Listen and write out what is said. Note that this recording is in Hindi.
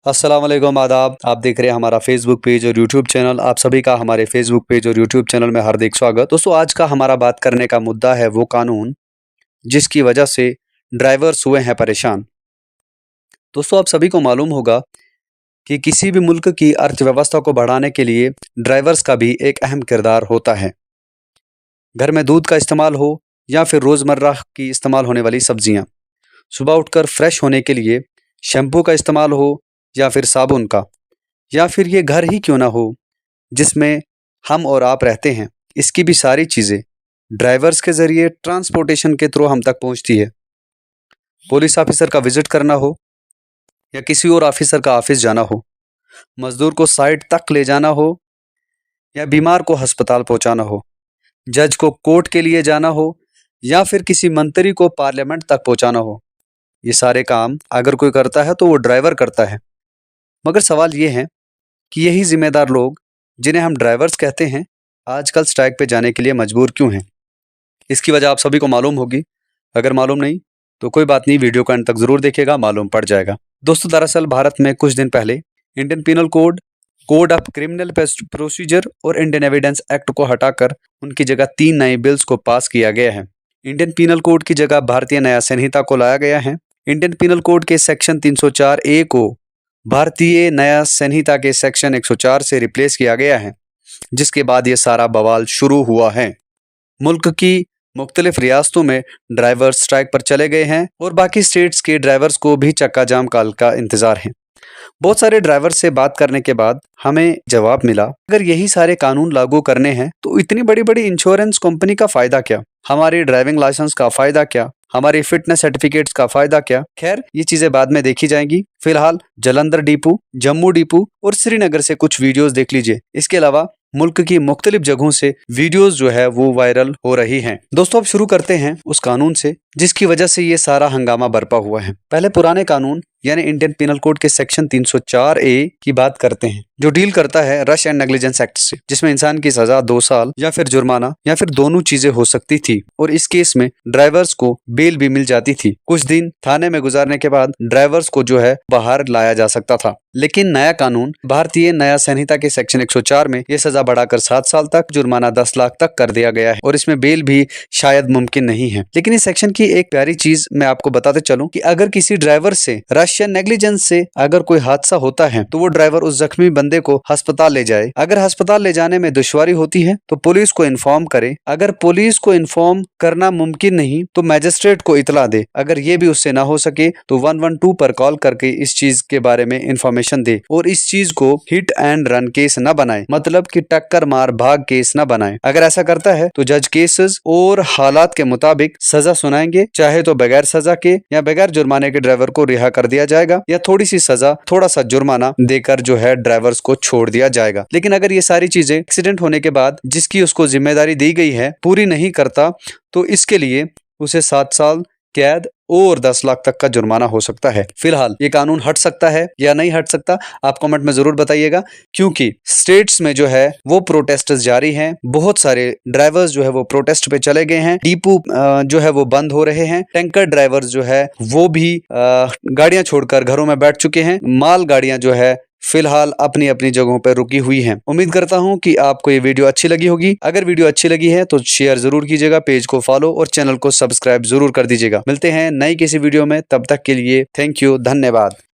अस्सलाम वालेकुम, आदाब। आप देख रहे हैं हमारा फेसबुक पेज और यूट्यूब चैनल। आप सभी का हमारे फेसबुक पेज और यूट्यूब चैनल में हार्दिक स्वागत। दोस्तों, आज का हमारा बात करने का मुद्दा है वो कानून जिसकी वजह से ड्राइवर्स हुए हैं परेशान। दोस्तों, आप सभी को मालूम होगा कि किसी भी मुल्क की अर्थव्यवस्था को बढ़ाने के लिए ड्राइवर्स का भी एक अहम किरदार होता है। घर में दूध का इस्तेमाल हो या फिर रोज़मर्रा की इस्तेमाल होने वाली सब्जियां, सुबह उठकर फ्रेश होने के लिए शैम्पू का इस्तेमाल हो या फिर साबुन का, या फिर ये घर ही क्यों ना हो जिसमें हम और आप रहते हैं, इसकी भी सारी चीज़ें ड्राइवर्स के ज़रिए ट्रांसपोर्टेशन के थ्रू हम तक पहुंचती है। पुलिस ऑफिसर का विजिट करना हो या किसी और ऑफिसर का ऑफिस जाना हो, मजदूर को साइट तक ले जाना हो या बीमार को अस्पताल पहुंचाना हो, जज को कोर्ट के लिए जाना हो या फिर किसी मंत्री को पार्लियामेंट तक पहुंचाना हो, ये सारे काम अगर कोई करता है तो वो ड्राइवर करता है। मगर सवाल ये है कि यही जिम्मेदार लोग जिन्हें हम ड्राइवर्स कहते हैं आजकल स्ट्राइक पे जाने के लिए मजबूर क्यों हैं? इसकी वजह आप सभी को मालूम होगी। अगर मालूम नहीं तो कोई बात नहीं, वीडियो का अंत तक जरूर देखिएगा, मालूम पड़ जाएगा। दोस्तों, दरअसल भारत में कुछ दिन पहले Indian penal code, code of criminal procedure और इंडियन एविडेंस एक्ट को हटाकर उनकी जगह 3 नए बिल्स को पास किया गया है। इंडियन पीनल कोड की जगह भारतीय न्याय संहिता को लाया गया है। इंडियन पीनल कोड के सेक्शन 304A को भारतीय न्याय संहिता के सेक्शन 104 से रिप्लेस किया गया है, जिसके बाद ये सारा बवाल शुरू हुआ है। मुल्क की मुख्तलिफ रियासतों में ड्राइवर्स स्ट्राइक पर चले गए हैं और बाकी स्टेट्स के ड्राइवर्स को भी चक्का जाम काल का इंतजार है। बहुत सारे ड्राइवर से बात करने के बाद हमें जवाब मिला, अगर यही सारे कानून लागू करने हैं तो इतनी बड़ी बड़ी इंश्योरेंस कंपनी का फायदा क्या, हमारी ड्राइविंग लाइसेंस का फायदा क्या, हमारी फिटनेस सर्टिफिकेट्स का फायदा क्या। खैर, ये चीजें बाद में देखी जाएंगी। फिलहाल जालंधर डिपो, जम्मू डिपो और श्रीनगर से कुछ वीडियोस देख लीजिए। इसके अलावा मुल्क की मुख्तलिफ जगहों से वीडियोस जो है वो वायरल हो रही हैं। दोस्तों, अब शुरू करते हैं उस कानून से जिसकी वजह से ये सारा हंगामा बरपा हुआ है। पहले पुराने कानून यानी इंडियन पीनल कोड के सेक्शन 304A की बात करते हैं, जो डील करता है रश एंड नेग्लिजेंस एक्ट से, जिसमें इंसान की सजा 2 साल या फिर जुर्माना या फिर दोनों चीजें हो सकती थी। और इस केस में ड्राइवर्स को बेल भी मिल जाती थी। कुछ दिन थाने में गुजारने के बाद ड्राइवर्स को जो है बाहर लाया जा सकता था। लेकिन नया कानून भारतीय न्याय संहिता के सेक्शन 104 में यह सजा बढ़ाकर 7 साल तक, जुर्माना 10 लाख तक कर दिया गया है और इसमें बेल भी शायद मुमकिन नहीं है। लेकिन इस सेक्शन की एक प्यारी चीज मैं आपको बताते चलूं कि अगर किसी ड्राइवर से रश या नेग्लिजेंस से अगर कोई हादसा होता है तो वो ड्राइवर उस जख्मी बंदे को अस्पताल ले जाए। अगर अस्पताल ले जाने में दुश्वारी होती है तो पुलिस को इन्फॉर्म करे। अगर पुलिस को इन्फॉर्म करना मुमकिन नहीं तो मैजिस्ट्रेट को इतला दे। अगर ये भी उससे ना हो सके तो 112 पर कॉल करके इस चीज के बारे में इंफॉर्मेशन दे और इस चीज को हिट एंड रन केस न बनाए, मतलब कि टक्कर मार भाग केस न बनाए। अगर ऐसा करता है तो जज केसेस और हालात के मुताबिक सजा सुनाएंगे, चाहे तो बगैर सजा के या बगैर जुर्माने के ड्राइवर को रिहा कर दिया जाएगा या थोड़ी सी सजा, थोड़ा सा जुर्माना देकर जो है ड्राइवर्स को छोड़ दिया जाएगा। लेकिन अगर ये सारी चीजें एक्सीडेंट होने के बाद जिसकी उसको जिम्मेदारी दी गई है पूरी नहीं करता तो इसके लिए उसे 7 साल कैद और 10 लाख तक का जुर्माना हो सकता है। फिलहाल ये कानून हट सकता है या नहीं हट सकता, आप कमेंट में जरूर बताइएगा, क्योंकि स्टेट्स में जो है वो प्रोटेस्ट जारी हैं। बहुत सारे ड्राइवर्स जो है वो प्रोटेस्ट पे चले गए हैं। डिपो जो है वो बंद हो रहे हैं। टैंकर ड्राइवर्स जो है वो भी गाड़ियां छोड़कर घरों में बैठ चुके हैं। माल गाड़ियां जो है फिलहाल अपनी अपनी जगहों पर रुकी हुई हैं। उम्मीद करता हूं कि आपको ये वीडियो अच्छी लगी होगी। अगर वीडियो अच्छी लगी है तो शेयर जरूर कीजिएगा, पेज को फॉलो और चैनल को सब्सक्राइब जरूर कर दीजिएगा। मिलते हैं नई किसी वीडियो में, तब तक के लिए थैंक यू, धन्यवाद।